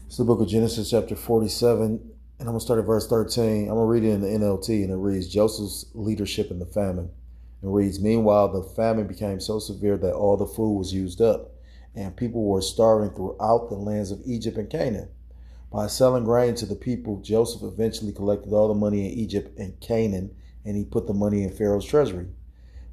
It's the book of Genesis, chapter 47, and I'm going to start at verse 13. I'm going to read it in the NLT, and it reads, Joseph's leadership in the famine. It reads, Meanwhile, the famine became so severe that all the food was used up, and people were starving throughout the lands of Egypt and Canaan. By selling grain to the people, Joseph eventually collected all the money in Egypt and Canaan, and he put the money in Pharaoh's treasury.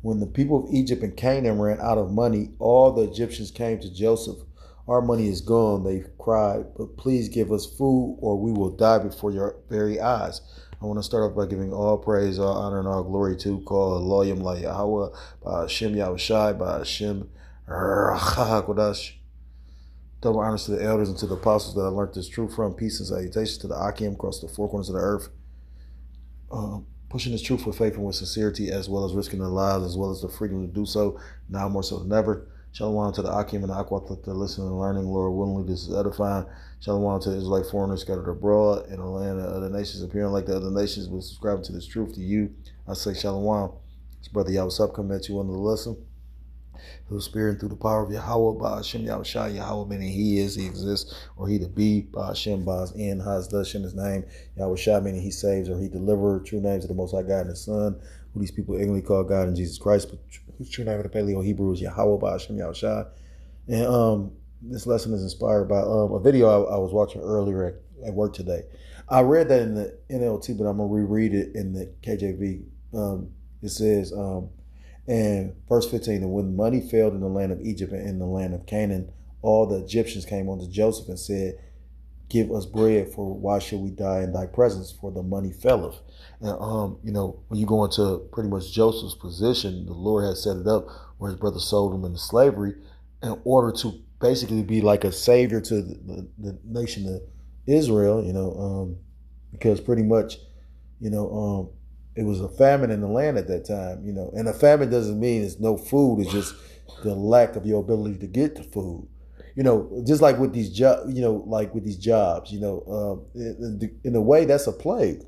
When the people of Egypt and Canaan ran out of money, all the Egyptians came to Joseph. Our money is gone, they cried, but please give us food or we will die before your very eyes. I want to start off by giving all praise, all honor, and all glory to call Elohim La Yahweh, by Hashem Yahushai, by Hashem Rachakodash. Double honors to the elders and to the apostles that I learned this truth from. Peace and salutations to the Akim across the four corners of the earth. Pushing this truth with faith and with sincerity, as well as risking their lives, as well as the freedom to do so, now more so than ever. Shalom to the Akim and the Akwat that they're listening and learning. Lord willingly, this is edifying. Shalom to the Israelite foreigners scattered abroad in the land of other nations, appearing like the other nations, but subscribing to this truth to you. I say Shalom. It's Brother Yahweh coming at you under the lesson. Through the Spirit and through the power of Yahweh, by Hashem Yahushai, Yahweh meaning He is, He exists, or He to be, by Hashem, by His in, Hasdash in His name, Yahushai meaning He saves or He delivers, true names of the Most High God and His Son, who these people ignorantly call God and Jesus Christ, but whose true name of the Paleo Hebrew is Yahweh, by Hashem Yahushai. And this lesson is inspired by a video I was watching earlier at work today. I read that in the NLT, but I'm going to reread it in the KJV. It says, and verse 15, and when money failed in the land of Egypt and in the land of Canaan, all the Egyptians came unto Joseph and said, give us bread, for why should we die in thy presence? For the money faileth. And, when you go into pretty much Joseph's position, the Lord had set it up where his brother sold him into slavery in order to basically be like a savior to the nation of Israel, because pretty much, it was a famine in the land at that time, and a famine doesn't mean there's no food. It's just the lack of your ability to get the food, just like with these jobs, in a way that's a plague,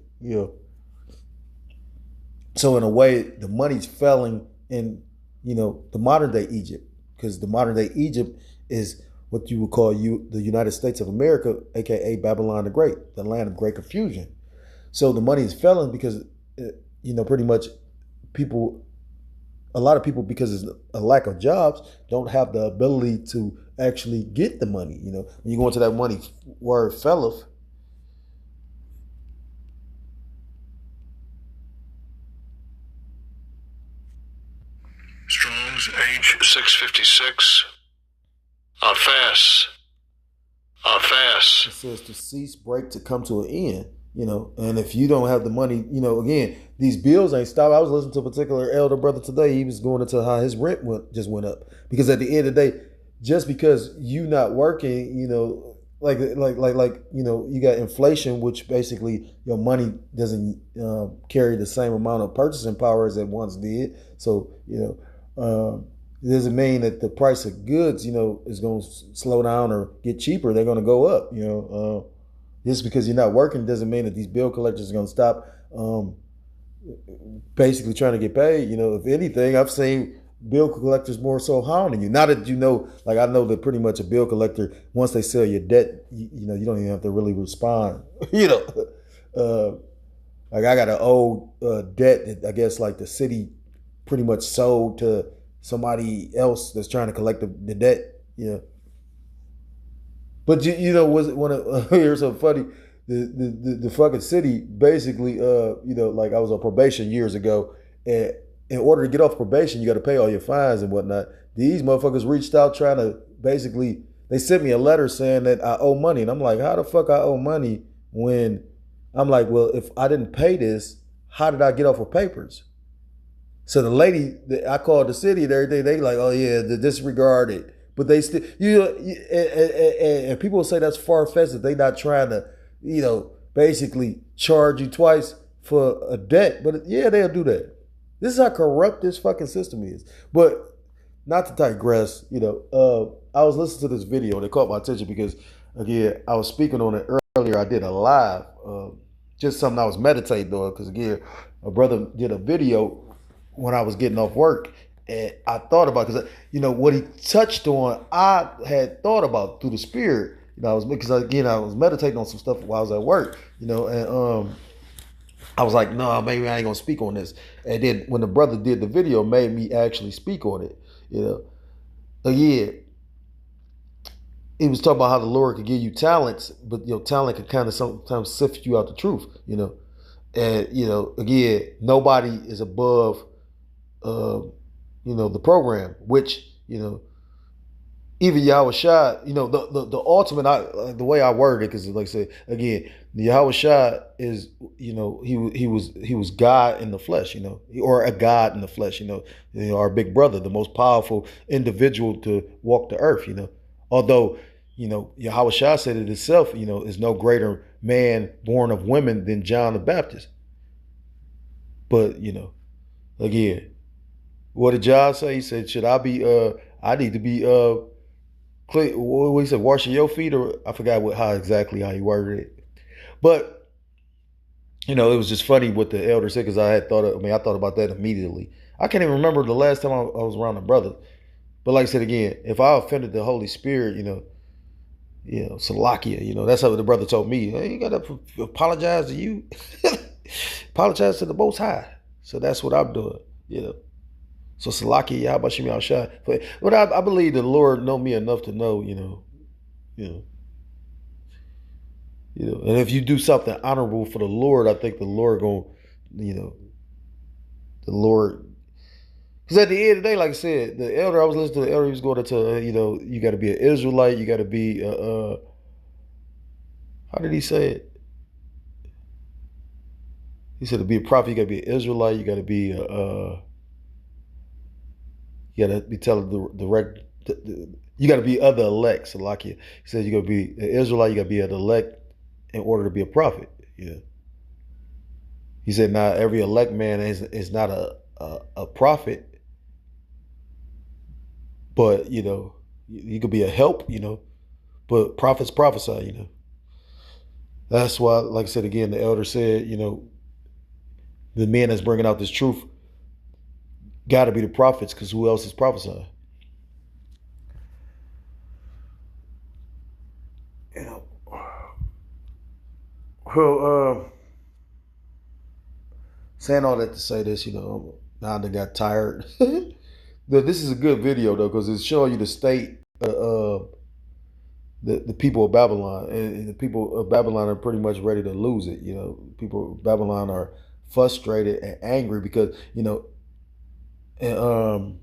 So in a way, the money's failing in, the modern day Egypt, because the modern day Egypt is what you would call the United States of America, aka Babylon the Great, the land of great confusion. So the money is failing because pretty much a lot of people, because there's a lack of jobs, don't have the ability to actually get the money. When you go into that money word felleth, Strong's H656. I'll fast. it says to cease, break, to come to an end. And if you don't have the money, again, these bills ain't stopped. I was listening to a particular elder brother today. He was going into how his rent just went up, because at the end of the day, just because you not working, you got inflation, which basically your money doesn't carry the same amount of purchasing power as it once did. So, it doesn't mean that the price of goods, is going to slow down or get cheaper. They're going to go up, Just because you're not working doesn't mean that these bill collectors are going to stop basically trying to get paid. If anything, I've seen bill collectors more so hounding you. Now that I know that pretty much a bill collector, once they sell your debt, you don't even have to really respond. I got an old debt that I guess like the city pretty much sold to somebody else that's trying to collect the debt. But here's something funny. The fucking city basically, like I was on probation years ago, and in order to get off probation, you got to pay all your fines and whatnot. These motherfuckers reached out trying to basically, they sent me a letter saying that I owe money, and I'm like, how the fuck I owe money when I'm like, well, if I didn't pay this, how did I get off of papers? So the lady, I called the city and everything, they like, oh yeah, disregard it. But they still, and people will say that's far-fetched, that they not trying to, basically charge you twice for a debt. But yeah, they'll do that. This is how corrupt this fucking system is. But not to digress, I was listening to this video and it caught my attention because, again, I was speaking on it earlier. I did a live, just something I was meditating on, because, again, a brother did a video when I was getting off work. And I thought about, because, what he touched on, I had thought about through the Spirit, I was because again I was meditating on some stuff while I was at work, and I was like, no, maybe I ain't gonna speak on this. And then when the brother did the video, it made me actually speak on it. Again, he was talking about how the Lord could give you talents, but your talent could kind of sometimes sift you out the truth. And again, nobody is above, the program, which even Yahweh Shai, the ultimate, the way I worded it, because like I said again, Yahweh Shai is, he was God in the flesh, or a God in the flesh, our big brother, the most powerful individual to walk the earth, although, Yahweh Shai said it itself, is no greater man born of women than John the Baptist. But, again, what did John say? He said, I need to be, what he said, washing your feet, or I forgot how he worded it. But, it was just funny what the elder said, because I thought about that immediately. I can't even remember the last time I was around a brother. But like I said again, if I offended the Holy Spirit, Salakia, that's how the brother told me. Hey, you gotta apologize to you. Apologize to the Most High. So that's what I'm doing, So Salakia, Yahbashim Yahshai. But I believe the Lord know me enough to know, and if you do something honorable for the Lord, I think the Lord the Lord. Because at the end of the day, like I said, the elder, I was listening to the elder, he was going to tell, you got to be an Israelite, you got to be, how did he say it? He said to be a prophet, you got to be an Israelite, you got to be, you got to be telling you got to be other elect, Salakia. He said you got to be an Israelite, you got to be an elect in order to be a prophet. He said, now every elect man is not a prophet, but, you could be a help, but prophets prophesy, That's why, like I said again, the elder said, the men that's bringing out this truth got to be the prophets, because who else is prophesying? Well, saying all that to say this, now I got tired. This is a good video though, because it's showing you the state of the people of Babylon, and the people of Babylon are pretty much ready to lose it. People of Babylon are frustrated and angry because and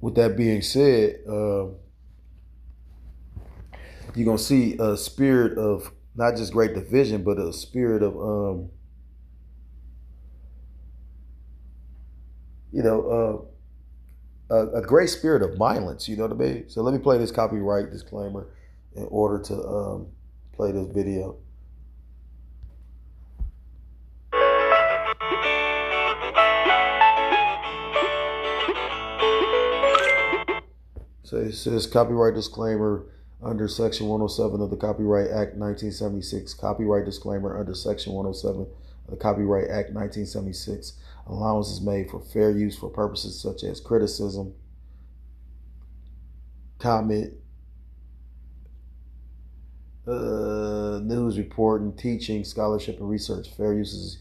with that being said, you're gonna see a spirit of not just great division, but a spirit of a great spirit of violence. You know what I mean? So let me play this copyright disclaimer in order to play this video. So it says copyright disclaimer under Section 107 of the Copyright Act 1976. Copyright disclaimer under Section 107 of the Copyright Act 1976. Allowance is made for fair use for purposes such as criticism, comment, news reporting, teaching, scholarship, and research. Fair use is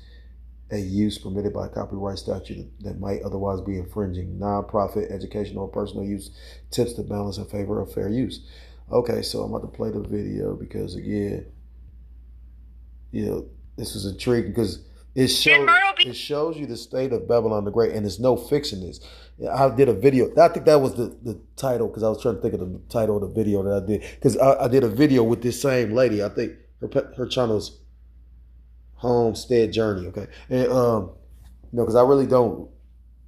a use permitted by copyright statute that might otherwise be infringing. Non-profit, educational, or personal use tips the balance in favor of fair use. Okay, so I'm about to play the video because, again, this is intriguing because it shows you the state of Babylon the Great, and there's no fixing this. I did a video. I think that was the title, because I was trying to think of the title of the video that I did, because I did a video with this same lady. I think her channel's Homestead Journey. Okay, and because I really don't.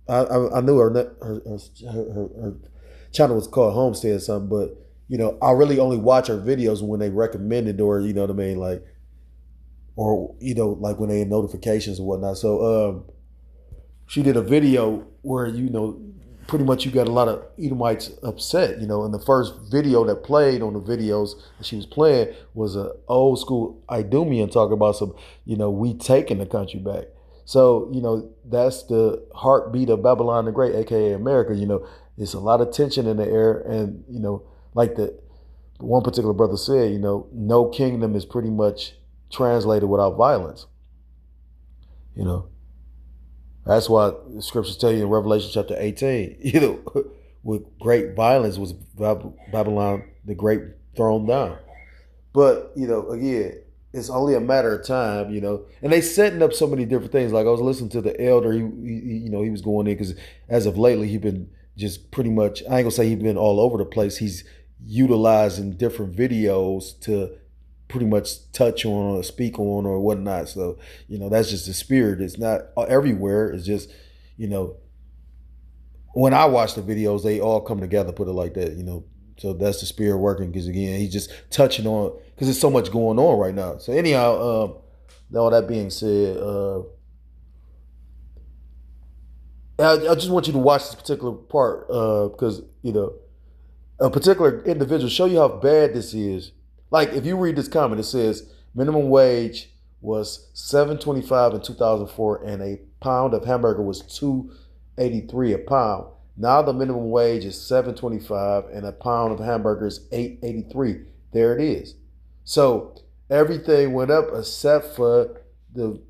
I knew her channel was called Homestead or something, but I really only watch her videos when they recommended, or you know what I mean, like. Or, like when they had notifications and whatnot. So she did a video where, pretty much you got a lot of Edomites upset, and the first video that played on the videos that she was playing was an old school Idumean talking about some, we taking the country back. So, that's the heartbeat of Babylon the Great, aka America. It's a lot of tension in the air, and like the one particular brother said, no kingdom is pretty much translated without violence. You know, that's why the scriptures tell you in Revelation chapter 18, with great violence was Babylon the Great thrown down. But, again, it's only a matter of time, and they setting up so many different things. Like I was listening to the elder, he was going in because as of lately, he's been just pretty much, I ain't gonna say he's been all over the place. He's utilizing different videos to pretty much touch on or speak on or whatnot. So, that's just the spirit. It's not everywhere. It's just, when I watch the videos, they all come together, put it like that, So that's the spirit working because, again, he's just touching on, because there's so much going on right now. So anyhow, all that being said, I just want you to watch this particular part because, a particular individual show you how bad this is. Like if you read this comment, it says minimum wage was $7.25 in 2004 and a pound of hamburger was $2.83 a pound. Now the minimum wage is $7.25 and a pound of hamburger is $8.83. There it is. So everything went up except for the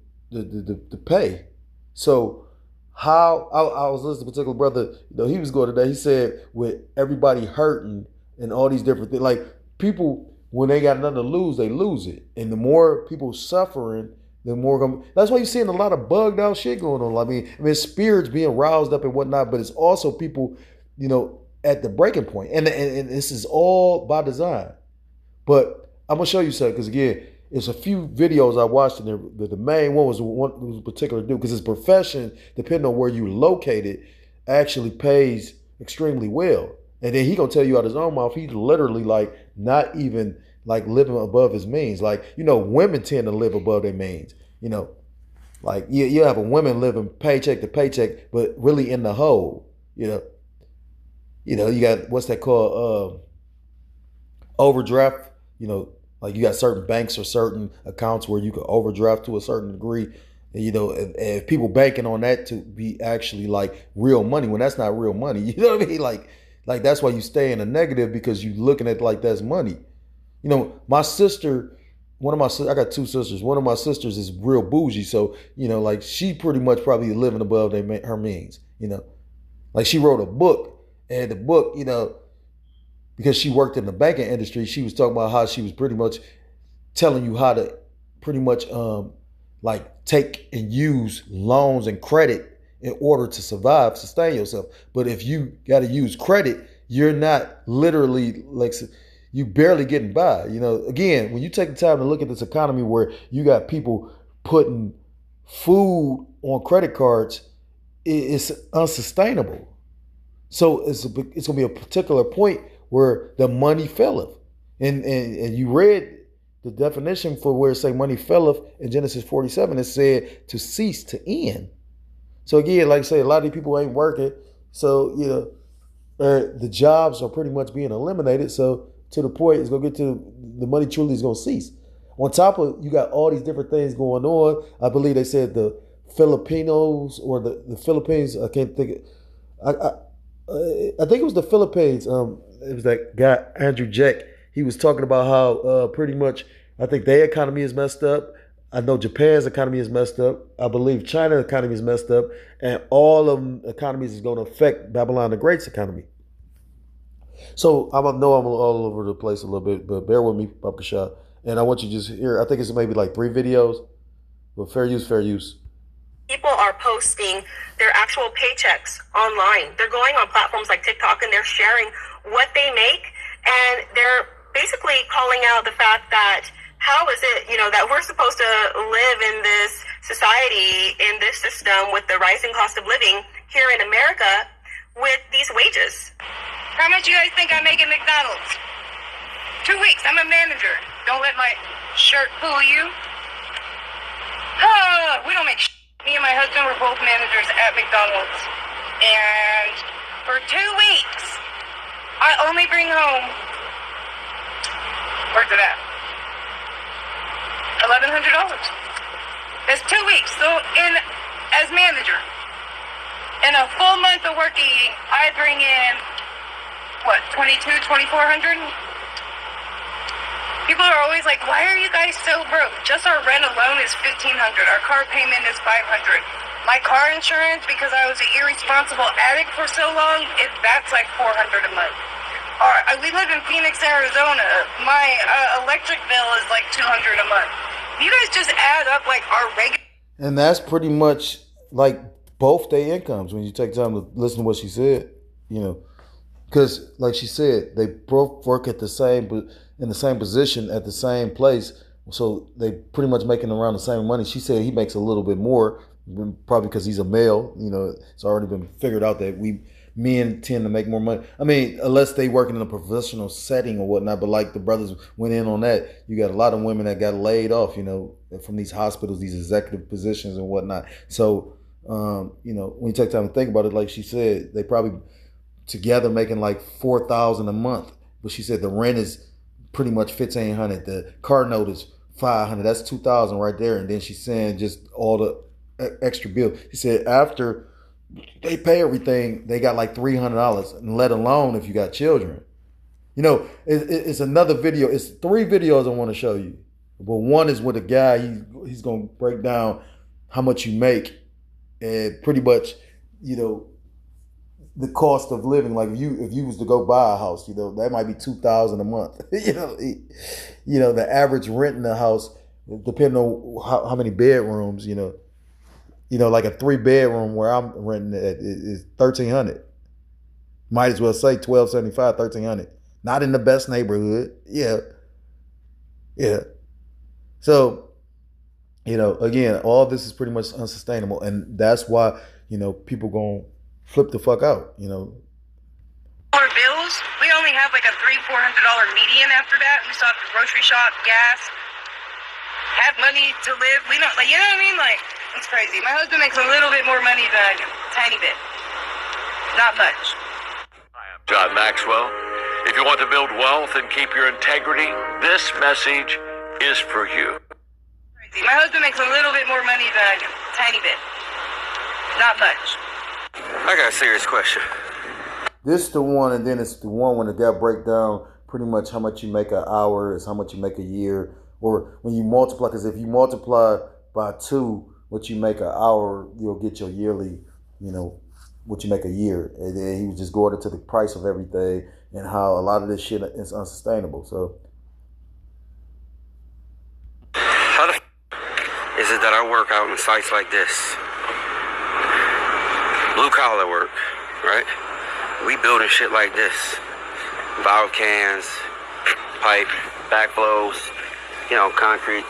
pay. So how I was listening to a particular brother, he was going today. He said with everybody hurting and all these different things, like people, when they got nothing to lose, they lose it. And the more people suffering, the more that's why you're seeing a lot of bugged out shit going on. I mean, spirits being roused up and whatnot, but it's also people, at the breaking point. And this is all by design. But I'm gonna show you something, because again, it's a few videos I watched, and the main one was a particular dude, because his profession, depending on where you located, actually pays extremely well. And then he gonna tell you out his own mouth, he's literally like not even like living above his means. Like, women tend to live above their means. Like you have a woman living paycheck to paycheck, but really in the hole. You got what's that called? Overdraft. Like you got certain banks or certain accounts where you can overdraft to a certain degree. And, and if people banking on that to be actually like real money, when that's not real money, you know what I mean? Like that's why you stay in a negative, because you looking at it like that's money. My sister, I got two sisters. One of my sisters is real bougie. So, like she pretty much probably living above her means, like she wrote a book, and the book, because she worked in the banking industry, she was talking about how she was pretty much telling you how to pretty much like take and use loans and credit in order to sustain yourself. But if you got to use credit, you're not literally like, you barely getting by. Again, when you take the time to look at this economy where you got people putting food on credit cards, it's unsustainable. So it's going to be a particular point where the money felleth. And you read the definition for where it say money felleth in Genesis 47. It said to cease, to end. So again, like I say, a lot of these people ain't working. So, the jobs are pretty much being eliminated. So to the point, it's going to get to the money truly is going to cease. On top of, you got all these different things going on. I believe they said the Filipinos or the Philippines, I can't think of, I think it was the Philippines. It was that guy, Andrew Jack. He was talking about how pretty much, I think their economy is messed up. I know Japan's economy is messed up. I believe China's economy is messed up. And all of them economies is going to affect Babylon the Great's economy. So I know I'm all over the place a little bit, but bear with me, Papa Shah. And I want you to just hear, I think it's maybe like 3 videos, but fair use, fair use. People are posting their actual paychecks online. They're going on platforms like TikTok and they're sharing what they make. And they're basically calling out the fact that how is it, that we're supposed to live in this society, in this system with the rising cost of living here in America with these wages. How much do you guys think I make at McDonald's? 2 weeks. I'm a manager. Don't let my shirt fool you. We don't make shit. Me and my husband were both managers at McDonald's. And for 2 weeks, I only bring home, where's it at? $1,100. That's 2 weeks. So as manager. In a full month of working, I bring in, what, 2,400? People are always like, why are you guys so broke? Just our rent alone is $1,500. Our car payment is $500. My car insurance, because I was an irresponsible addict for so long, that's like $400 a month. We live in Phoenix, Arizona. My electric bill is like $200 a month. You guys just add up like our regular. And that's pretty much like both their incomes when you take time to listen to what she said, because like she said, they both work in the same position at the same place, so they pretty much making around the same money. She said he makes a little bit more, probably because he's a male. It's already been figured out that men tend to make more money. I mean, unless they working in a professional setting or whatnot. But like the brothers went in on that, you got a lot of women that got laid off, from these hospitals, these executive positions and whatnot. So, when you take time to think about it, like she said, they probably together making like $4,000 a month. But she said the rent is pretty much $1,500. The car note is $500. That's $2,000 right there. And then she's saying just all the extra bill. She said after they pay everything, they got like $300, and let alone if you got children. It's another video. It's 3 videos I want to show you. But one is with a guy. He's going to break down how much you make and pretty much, the cost of living. Like if you was to go buy a house, that might be $2,000 a month. The average rent in the house, depending on how many bedrooms, like a 3-bedroom where I'm renting it is $1,300. Might as well say $1,275, $1,300. Not in the best neighborhood. Yeah. So, again, all this is pretty much unsustainable, and that's why people gonna flip the fuck out. Our bills, we only have like a $300-$400 median after that. We still have to grocery shop, gas, have money to live. We don't, you know what I mean? Like, it's crazy. My husband makes a little bit more money than I do. Tiny bit. Not much. Hi, I'm John Maxwell. If you want to build wealth and keep your integrity, this message is for you. Crazy. My husband makes a little bit more money than I do. Tiny bit. Not much. I got a serious question. This is the one, and then it's the one when the guy break down pretty much how much you make an hour is how much you make a year. Or when you multiply, because if you multiply by 2 what you make an hour, you'll get your yearly, what you make a year. And then he was just going into the price of everything and how a lot of this shit is unsustainable. So How the is it that I work out in sites like this? Blue collar work, right? We building shit like this. Valve cans, pipe, backflows, concrete,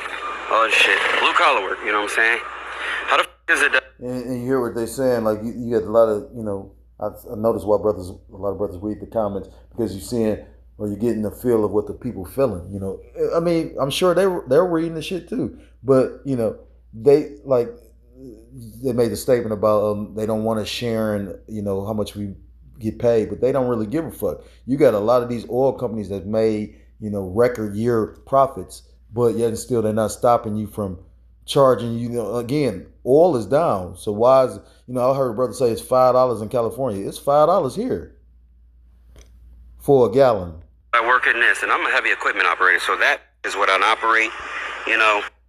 all this shit. Blue collar work, you know what I'm saying? How the is it that... And you hear what they're saying, like you get a lot of, I noticed why a lot of brothers read the comments, because you're seeing or you're getting the feel of what the people feeling. I mean, I'm sure they're reading the shit too, but they made the statement about they don't want to sharing, how much we get paid, but they don't really give a fuck. You got a lot of these oil companies that made record year profits, but yet and still they're not stopping you from charging you. Again, oil is down, so why is I heard a brother say it's $5 in California. It's $5 here for a gallon. I work in this, and I'm a heavy equipment operator, so that is what I operate,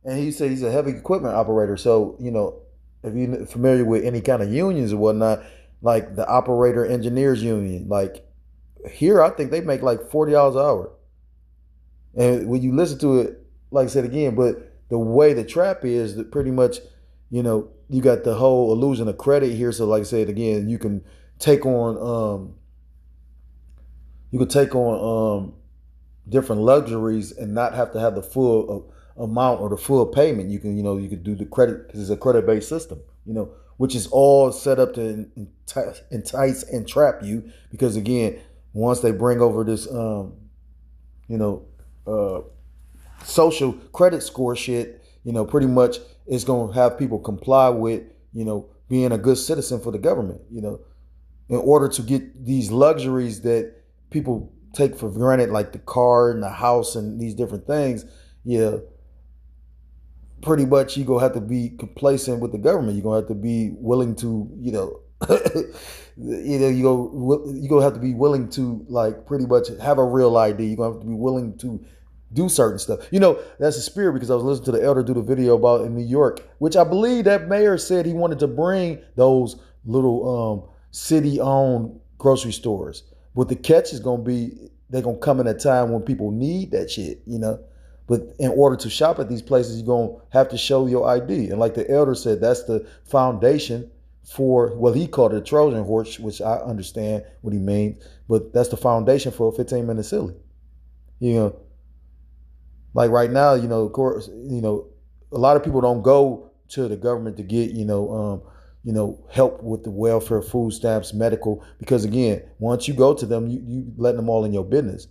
And he said he's a heavy equipment operator, so if you're familiar with any kind of unions or whatnot, like the operator engineers union, like here I think they make like $40 an hour. And when you listen to it, like I said again, but the way the trap is that pretty much, you got the whole illusion of credit here. So like I said again, you can take on different luxuries and not have to have the full amount or the full payment. You can do the credit, because it's a credit-based system, which is all set up to entice and trap you. Because again, once they bring over this, social credit score shit, pretty much it's going to have people comply with, being a good citizen for the government, in order to get these luxuries that people take for granted, like the car and the house and these different things. Pretty much you're going to have to be complacent with the government. You're going to have to be willing to, You gonna have to be willing to like pretty much have a real ID. You're gonna have to be willing to do certain stuff. That's the spirit because I was listening to the elder do the video about in New York, which I believe that mayor said he wanted to bring those little city-owned grocery stores. But the catch is gonna be they're gonna come in a time when people need that shit. But in order to shop at these places, you're gonna have to show your ID. And like the elder said, that's the foundation for, well, he called it a Trojan horse, which I understand what he means, but that's the foundation for a 15-minute silly. Like right now, of course, a lot of people don't go to the government to get, help with the welfare, food stamps, medical, because again, once you go to them, you letting them all in your business.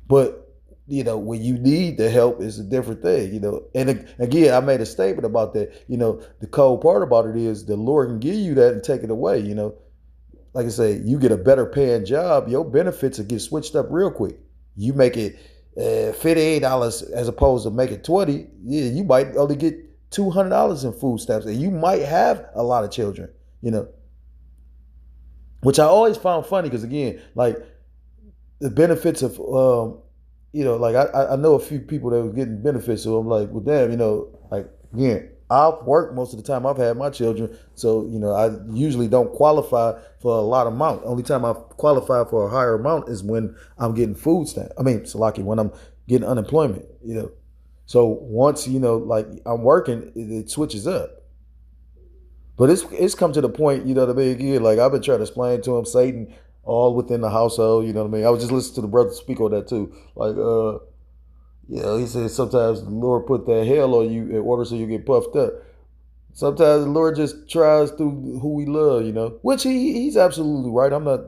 But when you need the help, it's a different thing. And again, I made a statement about that. The cold part about it is the Lord can give you that and take it away. Like I say, you get a better paying job, your benefits will get switched up real quick. You make it $58 as opposed to make it $20. Yeah, you might only get $200 in food stamps, and you might have a lot of children. Which I always found funny because again, like the benefits of like I know a few people that were getting benefits, so I'm like, well, damn, like again, I've worked most of the time I've had my children, so I usually don't qualify for a lot of amount. Only time I qualify for a higher amount is when I'm getting food stamp. I mean, Salaki, when I'm getting unemployment. So once like I'm working, it switches up. But it's come to the point, what I mean, again, like I've been trying to explain to him Satan all within the household, what I mean. I was just listening to the brother speak on that too. Like he said sometimes the Lord put that hell on you in order so you get puffed up. Sometimes the Lord just tries through who we love, which he's absolutely right. I'm not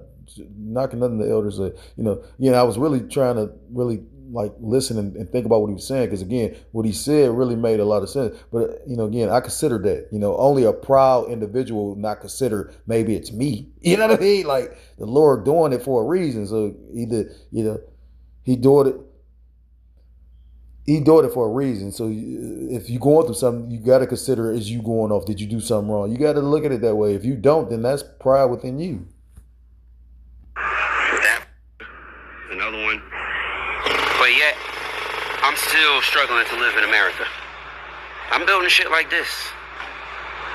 knocking nothing the elders say. I was really trying to really like listen and think about what he was saying, because again, what he said really made a lot of sense. But again, I consider that only a proud individual would not consider maybe it's me. You know what I mean? Like the Lord doing it for a reason. So either he doing it. He doing it for a reason. So if you're going through something, you got to consider, is you going off? Did you do something wrong? You got to look at it that way. If you don't, then that's pride within you. That another one. But yet, I'm still struggling to live in America. I'm building shit like this.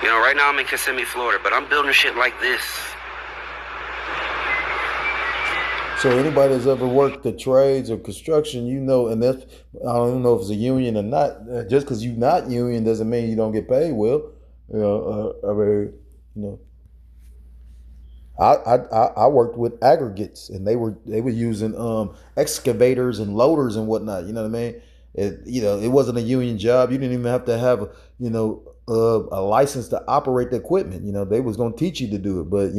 Right now I'm in Kissimmee, Florida, but I'm building shit like this. So anybody that's ever worked the trades or construction, and that's, I don't know if it's a union or not. Just because you're not union doesn't mean you don't get paid well. I worked with aggregates, and they were using excavators and loaders and whatnot. You know what I mean? It wasn't a union job. You didn't even have to have a license to operate the equipment. They was gonna teach you to do it, but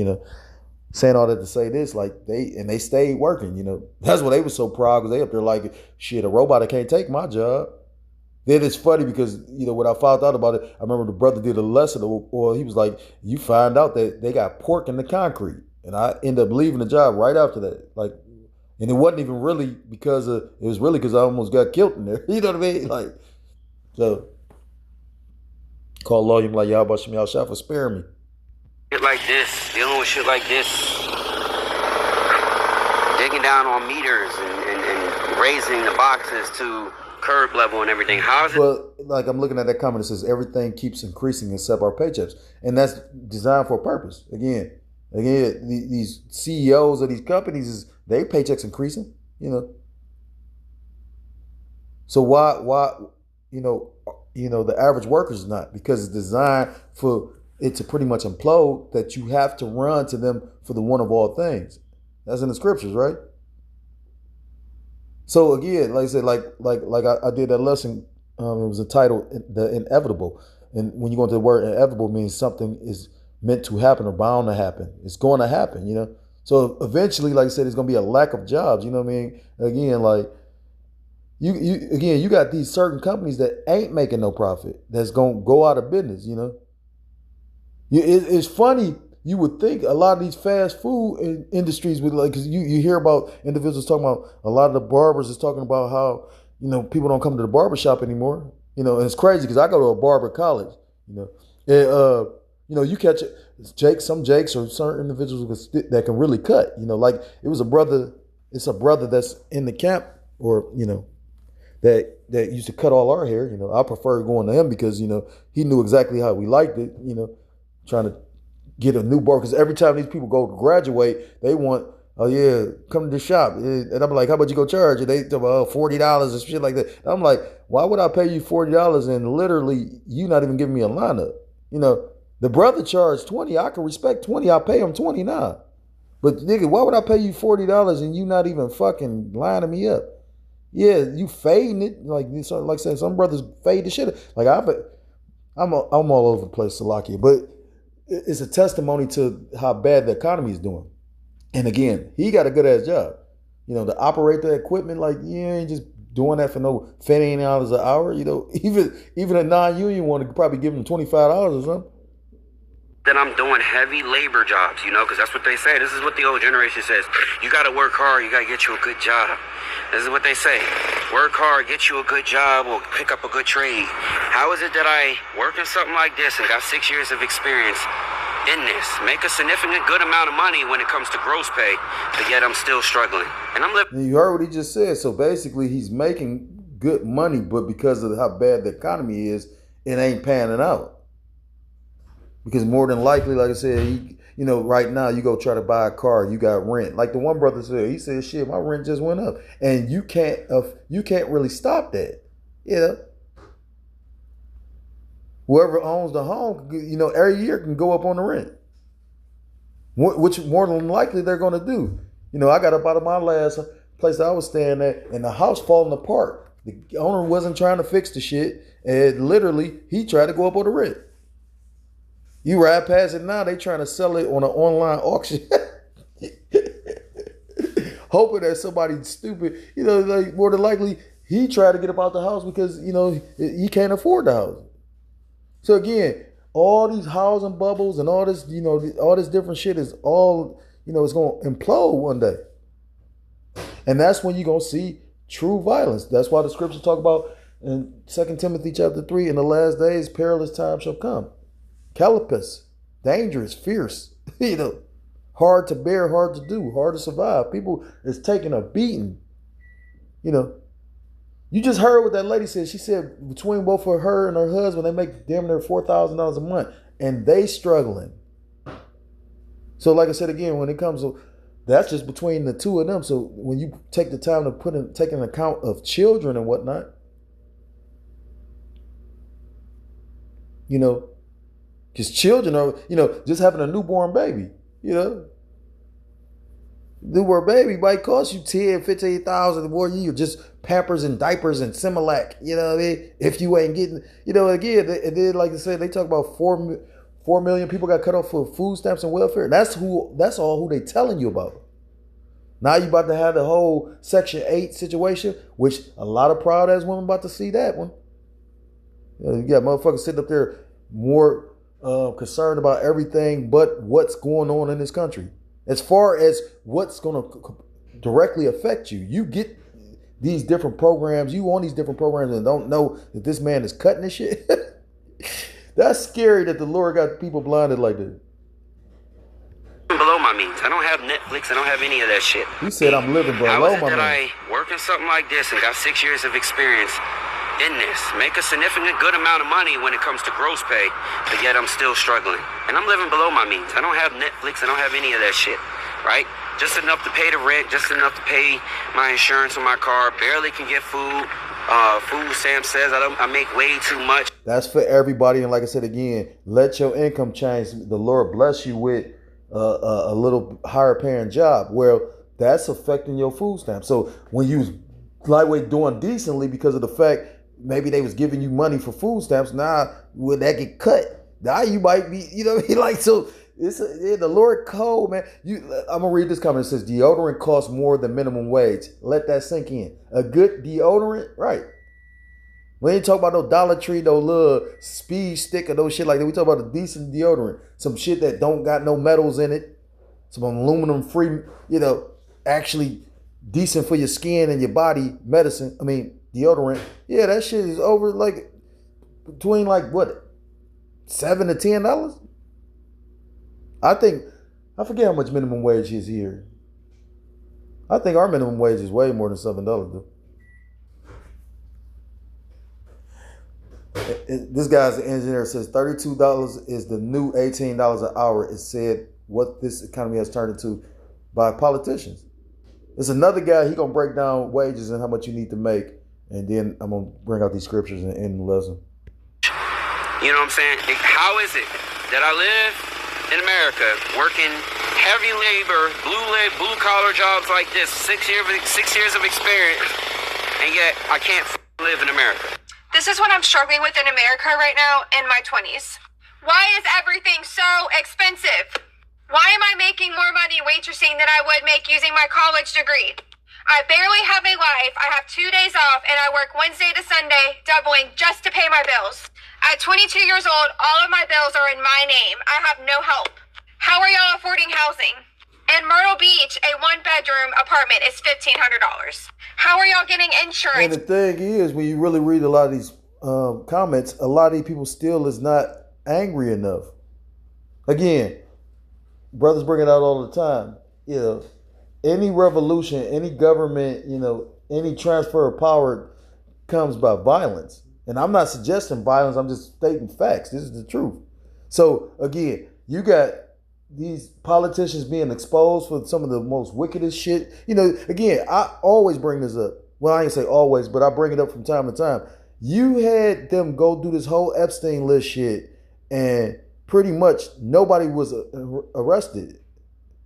saying all that to say this, like they stayed working. That's why they were so proud, because they up there like, shit, a robot can't take my job. Then it's funny because, when I found out about it, I remember the brother did a lesson, or he was like, you find out that they got pork in the concrete. And I ended up leaving the job right after that. Like, and it wasn't even really because it was really because I almost got killed in there. You know what I mean? Like, so call lawyer, like, y'all about y'all shot for sparing me. Shit like this, dealing with shit like this, digging down on meters and raising the boxes to curb level and everything. How is it? Well, like I'm looking at that comment that says everything keeps increasing except our paychecks, and that's designed for a purpose. Again, these CEOs of these companies, their paychecks increasing. So why the average worker is not, because it's designed for it to pretty much implode, that you have to run to them for the one of all things. That's in the scriptures, right? So again, like I said, like I did that lesson. It was entitled "The Inevitable," and when you go into the word inevitable, means something is meant to happen or bound to happen. It's going to happen, So eventually, like I said, there's going to be a lack of jobs. You know what I mean? Again, like you got these certain companies that ain't making no profit, that's going to go out of business. It's funny. You would think a lot of these fast food industries would, like, because you hear about individuals talking about, a lot of the barbers is talking about how, people don't come to the barber shop anymore. And it's crazy because I go to a barber college, and You catch some Jakes or certain individuals that can really cut. Like it was a brother. It's a brother that's in the camp, or that used to cut all our hair. I prefer going to him because he knew exactly how we liked it. Trying to get a new bar because every time these people go to graduate, they want, oh yeah, come to the shop, and I'm like, how about you go charge? And they talk about $40 and shit like that. And I'm like, why would I pay you $40 and literally you not even giving me a lineup? The brother charged 20. I can respect 20. I pay him 20 now. But nigga, why would I pay you $40 and you not even fucking lining me up? Yeah, you fading it like I said. Some brothers fade the shit. Like I'm all over the place, Salakia, but it's a testimony to how bad the economy is doing. And again, he got a good ass job. To operate the equipment, like you ain't just doing that for no $15 an hour. Even a non-union one could probably give him $25 or something. Then I'm doing heavy labor jobs, because that's what they say. This is what the old generation says. You got to work hard. You got to get you a good job. This is what they say. Work hard, get you a good job, or pick up a good trade. How is it that I work in something like this and got 6 years of experience in this, make a significant good amount of money when it comes to gross pay, but yet I'm still struggling? And I'm living. You heard what he just said. So basically, he's making good money, but because of how bad the economy is, it ain't panning out. Because more than likely, like I said, right now you go try to buy a car, you got rent. Like the one brother said, he said, "Shit, my rent just went up," and you can't really stop that. Whoever owns the home, every year can go up on the rent, which more than likely they're going to do. I got up out of my last place I was staying at, and the house falling apart. The owner wasn't trying to fix the shit, and literally he tried to go up on the rent. You ride past it now, they trying to sell it on an online auction. Hoping that somebody stupid, like more than likely, he tried to get up out the house because, he can't afford the house. So again, all these housing bubbles and all this, all this different shit is all, it's going to implode one day. And that's when you're going to see true violence. That's why the scriptures talk about in 2 Timothy chapter 3, in the last days, perilous times shall come. Calipus, dangerous, fierce, hard to bear, hard to do, hard to survive. People is taking a beating. You just heard what that lady said. She said between both of her and her husband, they make damn near $4,000 a month, and they struggling. So, like I said again, when it comes to that's just between the two of them. So when you take the time to take an account of children and whatnot, because children are, just having a newborn baby, Newborn baby might cost you $10,000, $15,000 more a year, just Pampers and diapers and Similac, if you ain't getting, again, and then like I said, they talk about 4 million people got cut off for food stamps and welfare. That's all who they telling you about. Now you about to have the whole Section 8 situation, which a lot of proud ass women about to see that one. You got motherfuckers sitting up there more concerned about everything but what's going on in this country. As far as what's going to directly affect you, you get these different programs, you on these different programs and don't know that this man is cutting this shit. That's scary that the Lord got people blinded like that. Below my means. I don't have Netflix. I don't have any of that shit. He said I'm living below my means. How is it that I work in something like this and got 6 years of experience in this, make a significant good amount of money when it comes to gross pay, but yet I'm still struggling. And I'm living below my means. I don't have Netflix. I don't have any of that shit, right? Just enough to pay the rent, just enough to pay my insurance on my car, barely can get food. Food stamp says I make way too much. That's for everybody. And like I said again, let your income change. The Lord bless you with a little higher paying job. Well, that's affecting your food stamp. So when you lightweight doing decently because of the fact maybe they was giving you money for food stamps, now will that get cut? Now you might be, like, so it's the Lord code, man. I'm gonna read this comment. It says deodorant costs more than minimum wage. Let that sink in. A good deodorant, right? We ain't talking about no Dollar Tree, no little speed stick or no shit like that. We talk about a decent deodorant. Some shit that don't got no metals in it. Some aluminum free, actually decent for your skin and your body medicine. I mean, deodorant. Yeah, that shit is over like between like what? $7 to $10? I forget how much minimum wage is here. I think our minimum wage is way more than $7 though. This guy's an engineer, says $32 is the new $18 an hour. It said what this economy has turned into by politicians. There's another guy, he gonna break down wages and how much you need to make, and then I'm gonna bring out these scriptures and end the lesson. You know what I'm saying? How is it that I live in America working heavy labor, blue collar jobs like this, 6 years of experience, and yet I can't live in America? This is what I'm struggling with in America right now in my 20s. Why is everything so expensive? Why am I making more money waitressing than I would make using my college degree? I barely have a life. I have 2 days off and I work Wednesday to Sunday, doubling just to pay my bills. At 22 years old, all of my bills are in my name. I have no help. How are y'all affording housing? In Myrtle Beach, a 1-bedroom apartment is $1,500. How are y'all getting insurance? And the thing is, when you really read a lot of these comments, a lot of these people still is not angry enough. Again, brothers bring it out all the time. You know, any revolution, any government, you know, any transfer of power comes by violence. And I'm not suggesting violence, I'm just stating facts. This is the truth. So again, you got these politicians being exposed for some of the most wickedest shit. You know, again, I always bring this up. Well, I ain't say always, but I bring it up from time to time. You had them go do this whole Epstein list shit, and pretty much nobody was arrested.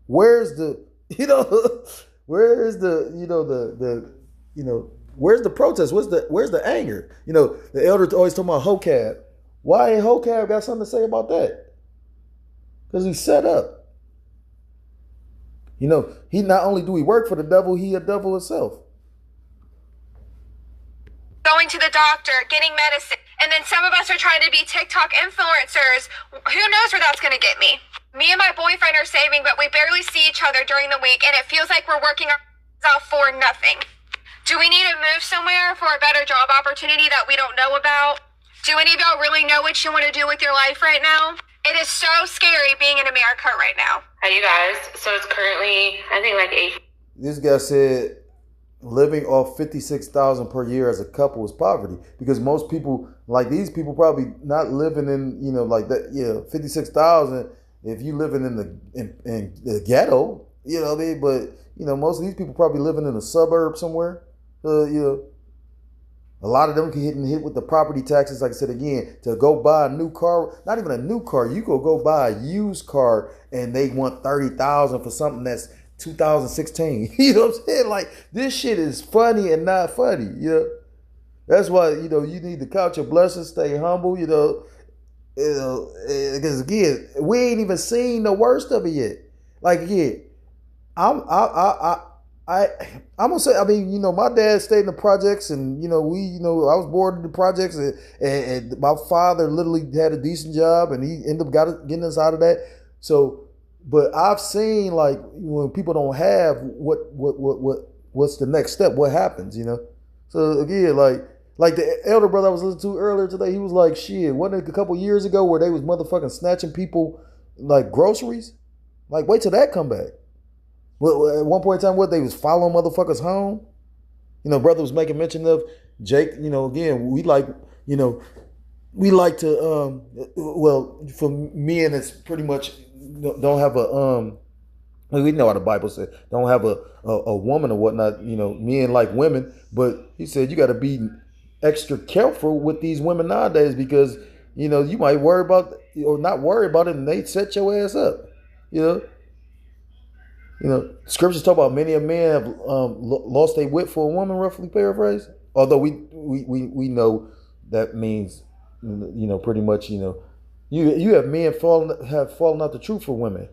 Where's the, you know, where's the, you know, where's the protest? Where's the anger? You know, the elder always talking about Hocab. Why ain't Hocab got something to say about that? Because he's set up. You know, he not only do he work for the devil, he a devil himself. Going to the doctor, getting medicine, and then some of us are trying to be TikTok influencers. Who knows where that's going to get me? Me and my boyfriend are saving, but we barely see each other during the week, and it feels like we're working ourselves for nothing. Do we need to move somewhere for a better job opportunity that we don't know about? Do any of y'all really know what you want to do with your life right now? It is so scary being in America right now. Hi, you guys. So it's currently, I think, like 8. This guy said living off $56,000 per year as a couple is poverty, because most people, like these people, probably not living in, you know, like that. Yeah, 56,000. If you living in the ghetto, you know what I mean. But you know, most of these people probably living in a suburb somewhere. You know, a lot of them can hit with the property taxes. Like I said again, to go buy a new car, not even a new car, you go buy a used car, and they want $30,000 for something that's 2016. You know what I'm saying? Like, this shit is funny and not funny. You know, that's why, you know, you need to count your blessings, stay humble. You know, because again, we ain't even seen the worst of it yet. Like again, I'm gonna say, I mean, you know, my dad stayed in the projects, and you know, I was born in the projects, and my father literally had a decent job, and he ended up getting us out of that. So, but I've seen, like, when people don't have what's the next step, what happens, you know. So again, like the elder brother I was listening to earlier today, he was like, shit, wasn't it a couple years ago where they was motherfucking snatching people like groceries? Like, wait till that come back. Well, at one point in time, they was following motherfuckers home. You know, brother was making mention of Jake. You know, again, we like to, well, for men, it's pretty much don't have a, we know how the Bible said, don't have a woman or whatnot. You know, men like women, but he said you got to be extra careful with these women nowadays, because you know you might worry about or not worry about it, and they set your ass up. You know. You know, scriptures talk about many a man have lost their wit for a woman, roughly paraphrase. Although we know that means, you know, pretty much, you know, you have men fallen out the truth for women,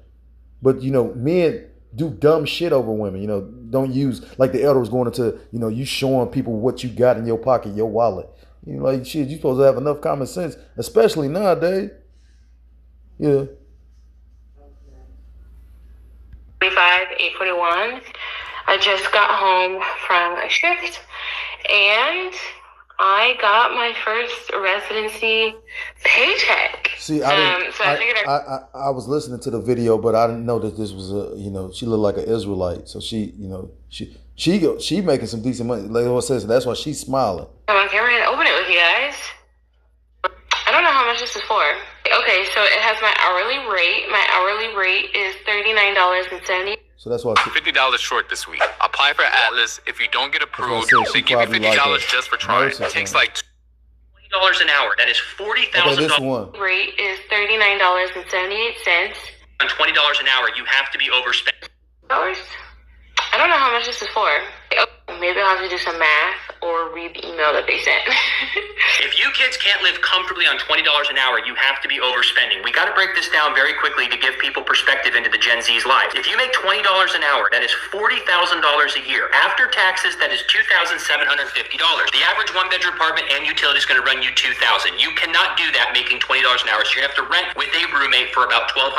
but you know, men do dumb shit over women. You know, don't use, like the elder was going into, you know, you showing people what you got in your pocket, your wallet. You know, like shit, you supposed to have enough common sense, especially nowadays. Yeah. 8:41. I just got home from a shift, and I got my first residency paycheck. See, I didn't. So I figured I was listening to the video, but I didn't know that this was a. She looked like an Israelite, so she making some decent money. Like what says, that's why she's smiling. I'm on camera and open it with you guys. I don't know how much this is for. Okay, so it has my hourly rate. My hourly rate is $39.70. So that's why $50 short this week. Apply for Atlas. If you don't get approved, they give you $50 just for trying. It takes like $20 an hour. That is $40,000. Okay, this one. Rate is $39.78. On $20 an hour, you have to be overspent. Dollars? I don't know how much this is for. Maybe I'll have to do some math or read the email that they sent. If you kids can't live comfortably on $20 an hour, you have to be overspending. We got to break this down very quickly to give people perspective into the Gen Z's lives. If you make $20 an hour, that is $40,000 a year. After taxes, that is $2,750. The average one-bedroom apartment and utility is going to run you $2,000. You cannot do that making $20 an hour, so you're going to have to rent with a roommate for about $1,200,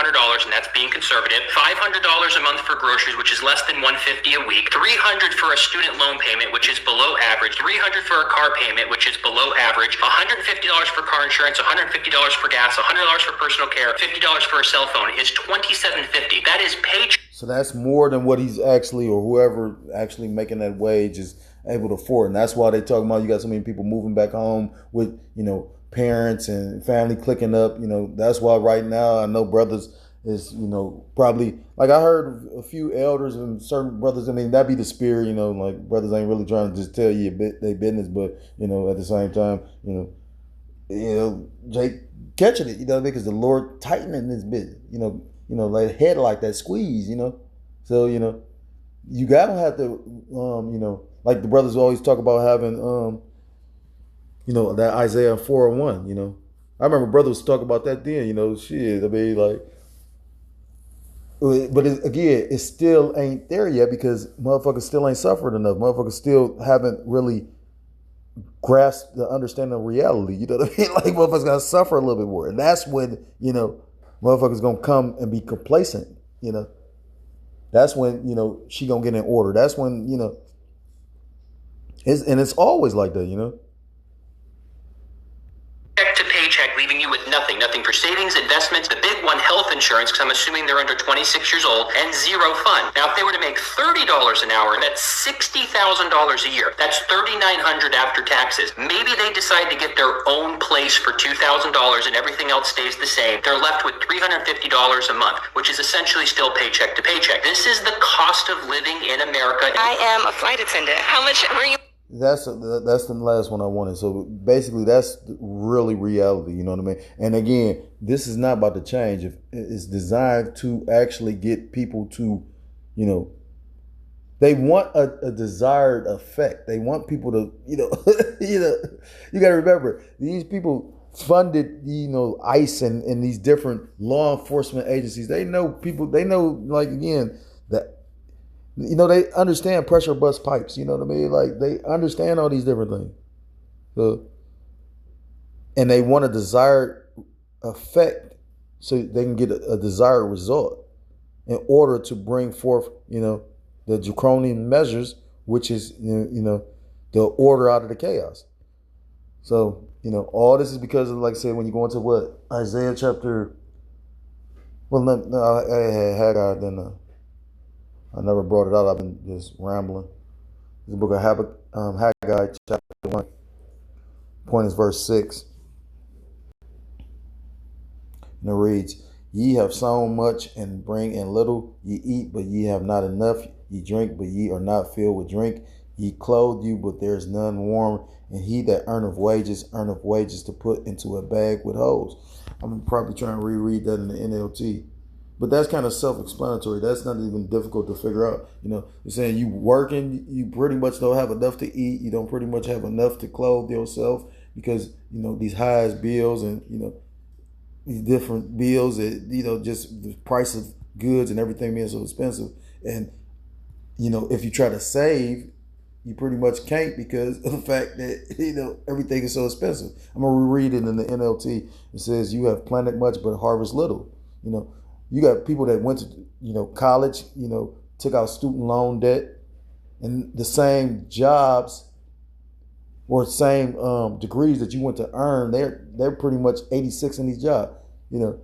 and that's being conservative. $500 a month for groceries, which is less than $150 a week. $300 for a student loan payment, which is below average. $300 for a car payment, which is below average. $150 for car insurance, $150 for gas, $100 for personal care, $50 for a cell phone is $2,750. That is paycheck. So that's more than what he's actually, or whoever actually making that wage is able to afford. And that's why they talking about you got so many people moving back home with, parents and family clicking up. That's why right now I know brothers is, probably, like I heard a few elders and certain brothers, that'd be the spirit, like brothers ain't really trying to just tell you their business, but, at the same time, Jake catching it, because the Lord tightening this bit, like head like that squeeze, so, you gotta have to, like the brothers always talk about having, that Isaiah 4:1, I remember brothers talk about that then, but it still ain't there yet because motherfuckers still ain't suffered enough. Motherfuckers still haven't really grasped the understanding of reality. You know what I mean? Like motherfuckers gotta suffer a little bit more. And that's when, motherfuckers gonna come and be complacent, That's when, she gonna get in order. That's when, it's always like that, To paycheck, leaving you with nothing for savings, investments, the big one, health insurance, because I'm assuming they're under 26 years old, and zero fun. Now, if they were to make $30 an hour, that's $60,000 a year. That's $3,900 after taxes. Maybe they decide to get their own place for $2,000 and everything else stays the same. They're left with $350 a month, which is essentially still paycheck to paycheck. This is the cost of living in America. I am a flight attendant. How much were you? That's the last one I wanted. So basically, that's really reality. You know what I mean? And again, this is not about to change. It's designed to actually get people to, they want a desired effect. They want people to, you got to remember these people funded, ICE and these different law enforcement agencies. They know people. They know, like again, that. They understand pressure bust pipes. You know what I mean? Like they understand all these different things. So, and they want a desired effect so they can get a desired result in order to bring forth, the draconian measures, which is, the order out of the chaos. So, all this is because of, like I said, when you go into what? Isaiah chapter, I had Haggai, then I never brought it out. I've been just rambling. This book of Haggai, chapter 1. Point is verse 6. And it reads, Ye have sown much and bring in little. Ye eat, but ye have not enough. Ye drink, but ye are not filled with drink. Ye clothe you, but there is none warm. And he that earneth wages to put into a bag with holes. I'm probably trying to reread that in the NLT. But that's kind of self-explanatory. That's not even difficult to figure out. It's saying you working, you pretty much don't have enough to eat. You don't pretty much have enough to clothe yourself because, these highest bills and, these different bills that, just the price of goods and everything being so expensive. And, if you try to save, you pretty much can't because of the fact that, everything is so expensive. I'm going to reread it in the NLT. It says, you have planted much but harvest little. You got people that went to, college, took out student loan debt and the same jobs or same degrees that you went to earn, they're pretty much 86 in these jobs.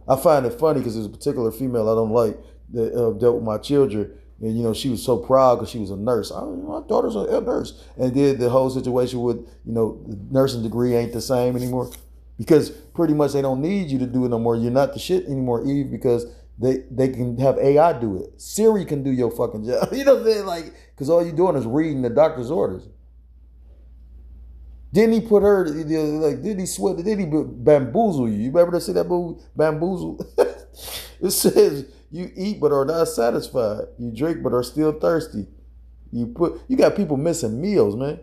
I find it funny because there's a particular female I don't like that dealt with my children, and she was so proud because she was a nurse. My daughter's a nurse, and did the whole situation with the nursing degree ain't the same anymore, because pretty much they don't need you to do it no more. You're not the shit anymore, Eve, because they can have AI do it. Siri can do your fucking job. You know what I'm saying? Like, because all you're doing is reading the doctor's orders. Didn't he put her, did he sweat, did he bamboozle you? You remember to see that movie, Bamboozle? It says, you eat but are not satisfied. You drink but are still thirsty. You got people missing meals, man.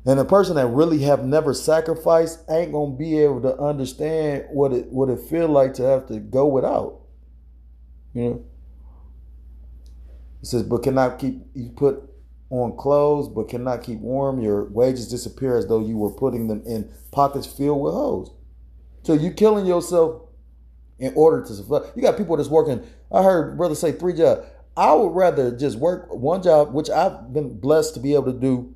And a person that really have never sacrificed ain't gonna be able to understand what it feel like to have to go without. It says, but cannot keep, you put on clothes, but cannot keep warm. Your wages disappear as though you were putting them in pockets filled with holes. So you killing yourself in order to survive. You got people that's working, I heard brother say 3 jobs. I would rather just work one job, which I've been blessed to be able to do,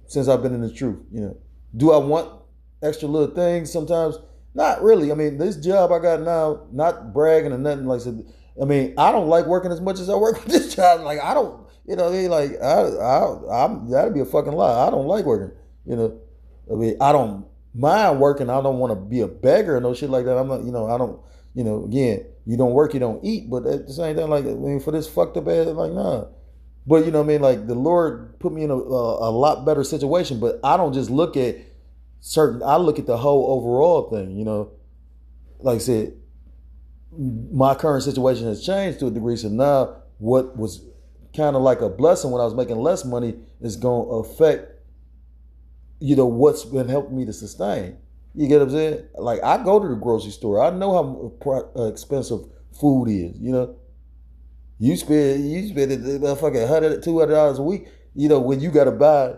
since I've been in the truth. Do I want extra little things sometimes? Not really. I mean, this job I got now, not bragging or nothing like that. I mean, I don't like working as much as I work with this job. Like, I don't, that'd be a fucking lie. I don't like working. I mean, I don't mind working. I don't want to be a beggar and no shit like that. I'm not, I don't, again, you don't work, you don't eat. But at the same time, like, I mean, for this fucked up ass, like, nah. But you know what I mean? Like, the Lord put me in a lot better situation. But I don't just look at I look at the whole overall thing, Like I said, my current situation has changed to a degree. So now what was kind of like a blessing when I was making less money is going to affect, what's been helping me to sustain. You get what I'm saying? Like, I go to the grocery store. I know how expensive food is, You spend a fucking $100, $200 a week, when you got to buy,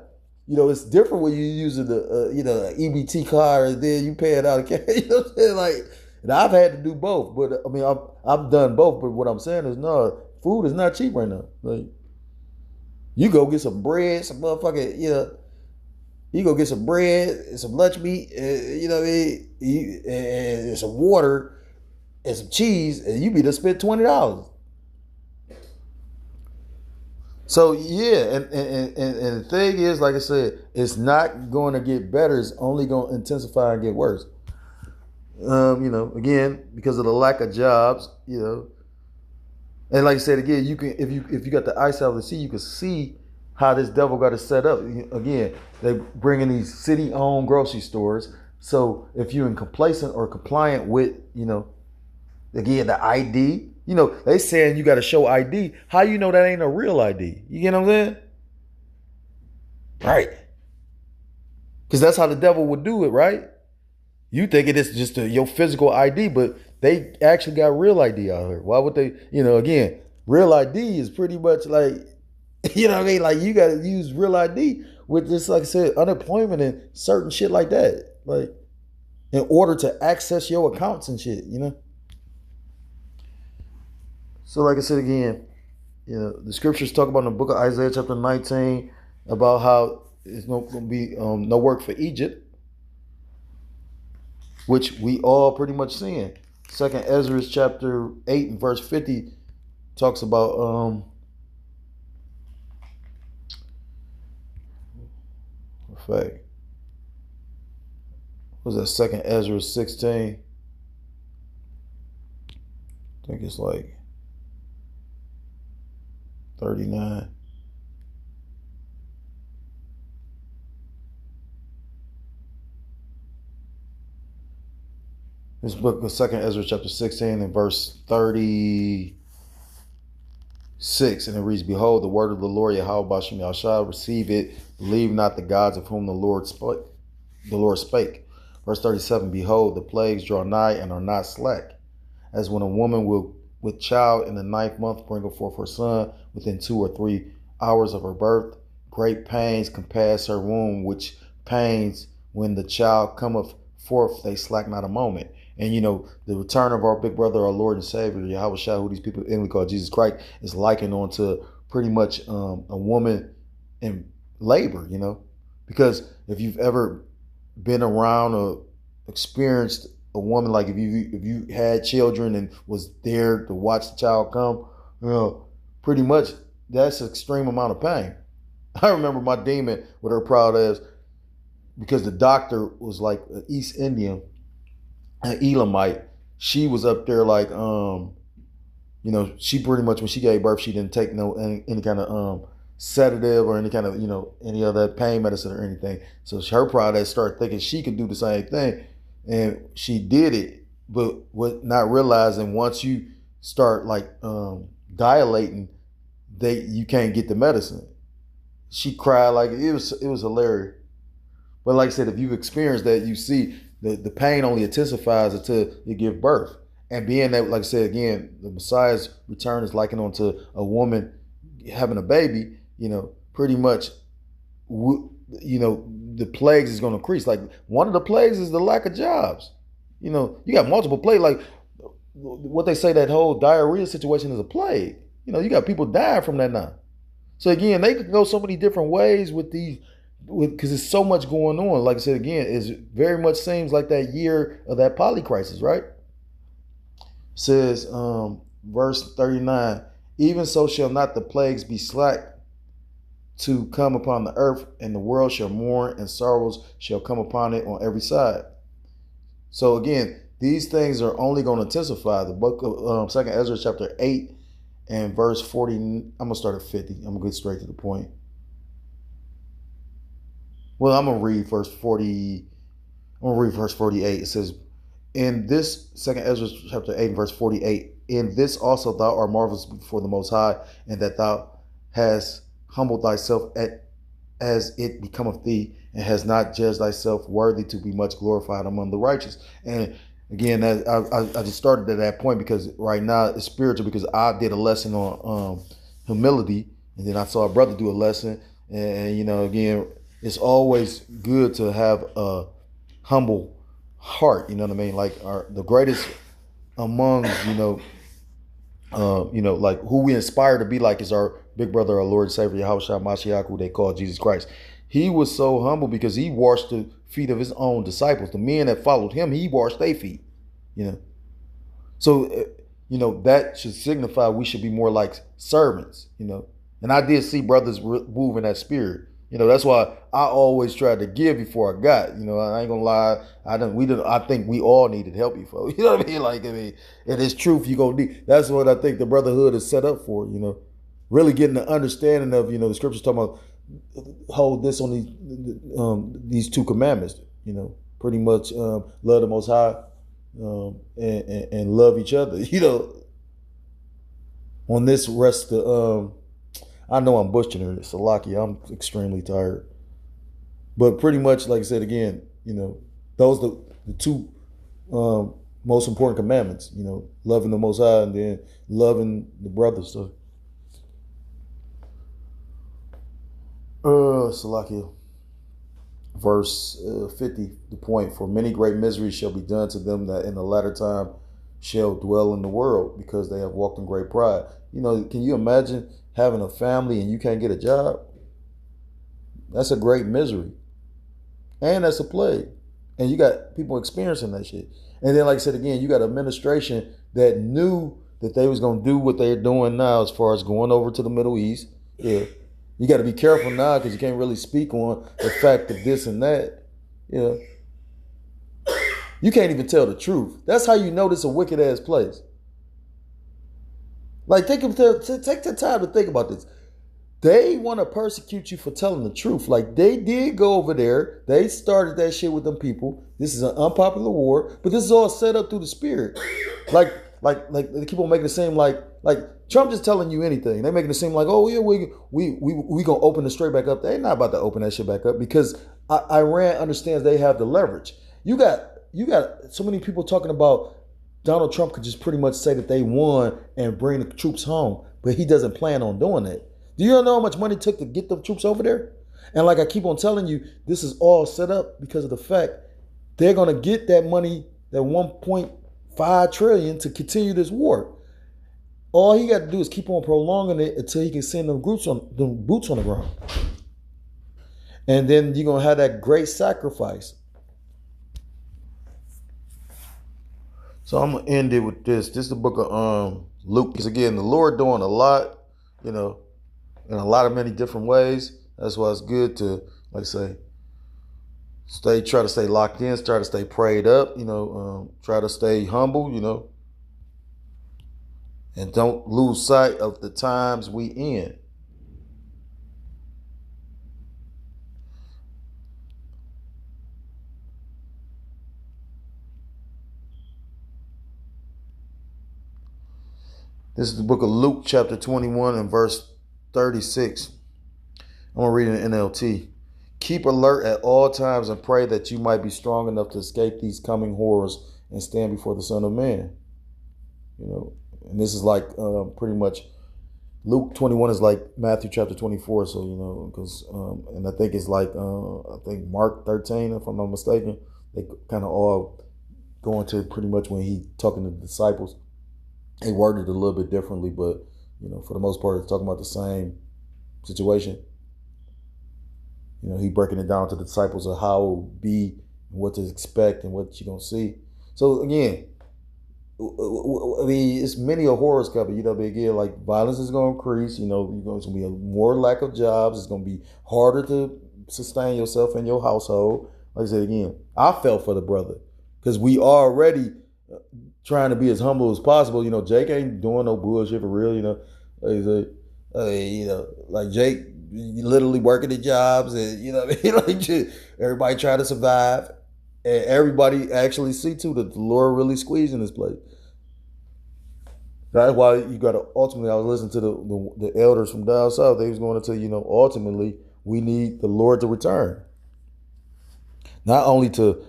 it's different when you using the, EBT card and then you pay it out of cash. You know what I'm saying? Like, and I've had to do both, but I mean, I've done both. But what I'm saying is, no, food is not cheap right now. Like, you go get some bread, some motherfucking, you go get some bread and some lunch meat, and some water and some cheese, and you be to spend $20. So yeah, and the thing is, like I said, it's not going to get better. It's only going to intensify and get worse. Again, because of the lack of jobs, and like I said, again, you can, if you got the eyesight of the sea, you can see how this devil got it set up. Again, they bring in these city-owned grocery stores. So if you're in complacent or compliant with, again, the ID, they saying you got to show ID. How you know that ain't a real ID? You get what I'm saying? Right. Because that's how the devil would do it, right? You think it is just your physical ID, but they actually got real ID out here. Why would they, again, real ID is pretty much like, what I mean? Like, you got to use real ID with this, like I said, unemployment and certain shit like that. Like, in order to access your accounts and shit, So like I said again, the scriptures talk about in the book of Isaiah chapter 19 about how it's not going to be no work for Egypt, which we all pretty much seeing. 2nd Ezra chapter 8 and verse 50 talks about fact. What was that? 2nd Ezra 16. I think it's like 39. This book of 2nd Ezra chapter 16 and verse 36. And it reads, Behold, the word of the Lord Yahweh Bashem Yahshua, receive it, believe not the gods of whom the Lord spake. Verse 37, Behold, the plagues draw nigh and are not slack, as when a woman will with child in the 9th month bringeth forth her son within 2 or 3 hours of her birth. Great pains compass her womb, which pains when the child cometh forth, they slack not a moment. And the return of our big brother, our Lord and Savior, Yahweh Shah, who these people inly call Jesus Christ, is likened on to pretty much a woman in labor, because if you've ever been around or experienced a woman, like if you had children and was there to watch the child come, pretty much that's an extreme amount of pain. I remember my demon with her proud ass, because the doctor was like an East Indian, an Elamite. She was up there like, she pretty much, when she gave birth, she didn't take any kind of sedative or any kind of, any other pain medicine or anything. So her proud ass started thinking she could do the same thing, and she did it, but not realizing once you start like dilating, you can't get the medicine. She cried like it was hilarious. But like I said, if you've experienced that, you see the pain only intensifies until you give birth. And being that, like I said again, the Messiah's return is likened onto a woman having a baby. Pretty much, the plagues is going to increase. Like one of the plagues is the lack of jobs. You got multiple plagues. Like what they say, that whole diarrhea situation is a plague. You got people dying from that now. So again, they could go so many different ways with these, because there's so much going on. Like I said again, it very much seems like that year of that poly crisis, right? Says verse 39, even so shall not the plagues be slack to come upon the earth, and the world shall mourn, and sorrows shall come upon it on every side. So again, these things are only going to intensify. The book of 2nd Ezra chapter 8 and verse 40, I'm going to start at 50. I'm going to get straight to the point. Well, I'm going to read verse 40. I'm going to read verse 48. It says, in this 2nd Ezra chapter 8 verse 48, in this also thou art marvelous before the Most High, and that thou hast humbled thyself as it becometh thee, and has not judged thyself worthy to be much glorified among the righteous. And again, I just started at that point because right now it's spiritual, because I did a lesson on humility, and then I saw a brother do a lesson, and again, it's always good to have a humble heart, you know what I mean? Like the greatest among, like who we inspire to be like is our big brother, our Lord and Savior, Yahushua Mashiach, who they call Jesus Christ. He was so humble because he washed the feet of his own disciples. The men that followed him, he washed their feet, So, that should signify we should be more like servants, And I did see brothers move in that spirit. That's why I always tried to give before I got. I ain't gonna lie. I think we all needed help before. You know what I mean? Like, and it's truth you gonna need. That's what I think the brotherhood is set up for. Really getting the understanding of the scriptures talking about hold this on these two commandments. Pretty much love the Most High and love each other. On this rest of I know I'm butchering it, Salaki. I'm extremely tired. But pretty much, like I said again, those are the two most important commandments. Loving the Most High and then loving the brothers. So, Salaki, verse 50, the point: for many great miseries shall be done to them that in the latter time shall dwell in the world, because they have walked in great pride. Can you imagine having a family and you can't get a job? That's a great misery. And that's a plague. And you got people experiencing that shit. And then, like I said again, you got administration that knew that they was going to do what they're doing now as far as going over to the Middle East. Yeah. You got to be careful now because you can't really speak on the fact of this and that. Yeah. You can't even tell the truth. That's how you know this a wicked ass place. Like, take the time to think about this. They want to persecute you for telling the truth. Like, they did go over there. They started that shit with them people. This is an unpopular war, but this is all set up through the spirit. Like they keep on making it seem like Trump just telling you anything. They're making it seem like, oh yeah, we gonna open the straight back up. They're not about to open that shit back up because Iran understands they have the leverage. You got so many people talking about Donald Trump could just pretty much say that they won and bring the troops home, but he doesn't plan on doing that. Do you know how much money it took to get the troops over there? And like I keep on telling you, this is all set up because of the fact they're going to get that money, that 1.5 trillion to continue this war. All he got to do is keep on prolonging it until he can send them boots on the ground. And then you're going to have that great sacrifice. So I'm going to end it with this. This is the book of Luke. Because again, the Lord doing a lot, in a lot of many different ways. That's why it's good to, like I say, try to stay locked in, try to stay prayed up, try to stay humble, and don't lose sight of the times we in. This is the book of Luke, chapter 21 and verse 36. I'm going to read it in NLT. Keep alert at all times and pray that you might be strong enough to escape these coming horrors and stand before the Son of Man. And this is like pretty much Luke 21 is like Matthew chapter 24. So, because, and I think it's like, I think Mark 13, if I'm not mistaken. They kind of all go into pretty much when he talking to the disciples. They worded it a little bit differently, but, for the most part, it's talking about the same situation. He breaking it down to the disciples of how it will be, what to expect, and what you're going to see. So, again, I mean, it's many a horrors coming, but again, like violence is going to increase, there's going to be a more lack of jobs. It's going to be harder to sustain yourself and your household. Like I said, again, I felt for the brother because we already trying to be as humble as possible. Jake ain't doing no bullshit for real. Like Jake literally working at jobs, and like everybody trying to survive, and everybody actually see too that the Lord really squeezing this place. That's why you got to ultimately. I was listening to the elders from down south. They was going to tell ultimately we need the Lord to return, not only to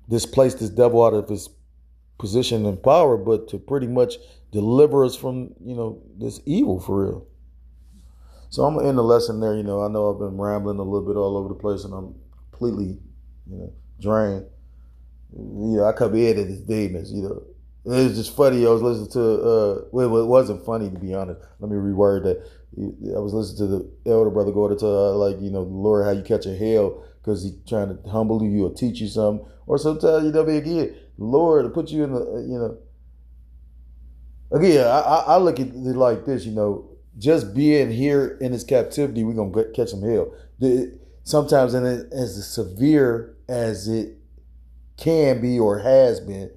displace this devil out of his position and power, but to pretty much deliver us from, this evil for real. So I'm going to end the lesson there. I know I've been rambling a little bit all over the place and I'm completely, drained. I come in at this demons, It was just funny. I was listening to, well, it wasn't funny to be honest. Let me reword that. I was listening to the elder brother go to the Lord, how you catch a hell because he's trying to humble you or teach you something. Or sometimes, again, Lord to put you in the, again, I look at it like this, just being here in his captivity, we're going to catch some hell. Sometimes, and as severe as it can be or has been,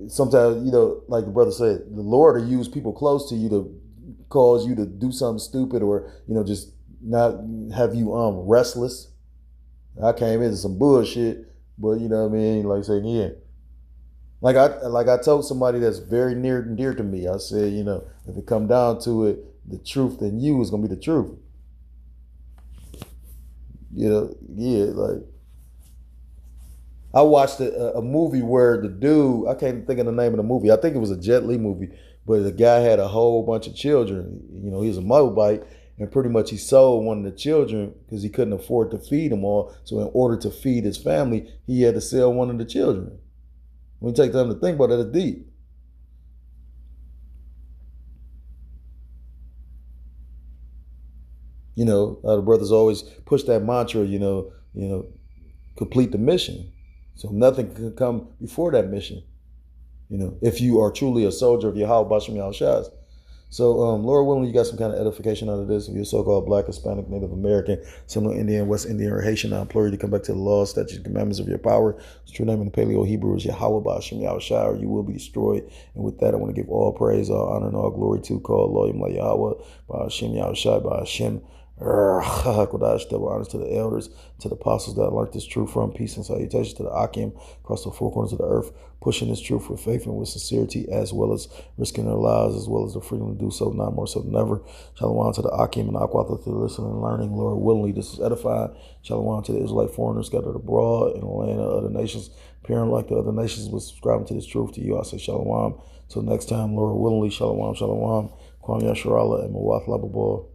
sometimes, like the brother said, the Lord will use people close to you to cause you to do something stupid or, just not have you restless. I came into some bullshit, but you know what I mean? Like saying, yeah. Like I told somebody that's very near and dear to me, I said, if it come down to it, the truth in you is gonna be the truth. Like I watched a movie where the dude, I can't think of the name of the movie. I think it was a Jet Li movie, but the guy had a whole bunch of children. He was a motorbike. And pretty much he sold one of the children because he couldn't afford to feed them all. So in order to feed his family, he had to sell one of the children. When you take time to think about it, it's deep. The brothers always push that mantra, complete the mission. So nothing can come before that mission. If you are truly a soldier of Yahweh Bashem Yahushua. So, Lord willing, you got some kind of edification out of this. If you're so-called Black, Hispanic, Native American, Seminole Indian, West Indian, or Haitian, I implore you to come back to the laws, statutes, commandments of your power. The true name in the Paleo Hebrew is Yahweh Ba'ashem Yahushua, or you will be destroyed. And with that, I want to give all praise, all honor, and all glory to call Elohim La Yahweh Ba'ashem Yahushua Ba'ashem. Kodash, double honors to the elders, to the apostles that learned this truth from. Peace and salutations to the Akim across the four corners of the earth, pushing this truth with faith and with sincerity, as well as risking their lives, as well as the freedom to do so, not more so than ever. Shalom to the Akim and Akwatha to the listening and learning. Lord, willingly, this is edifying. Shalom to the Israelite foreigners scattered abroad in the land of other nations, appearing like the other nations, but subscribing to this truth. To you, I say shalom. Till next time, Lord, willingly, shalom, shalom. Kwam Yasharallah and Mawath Lababal.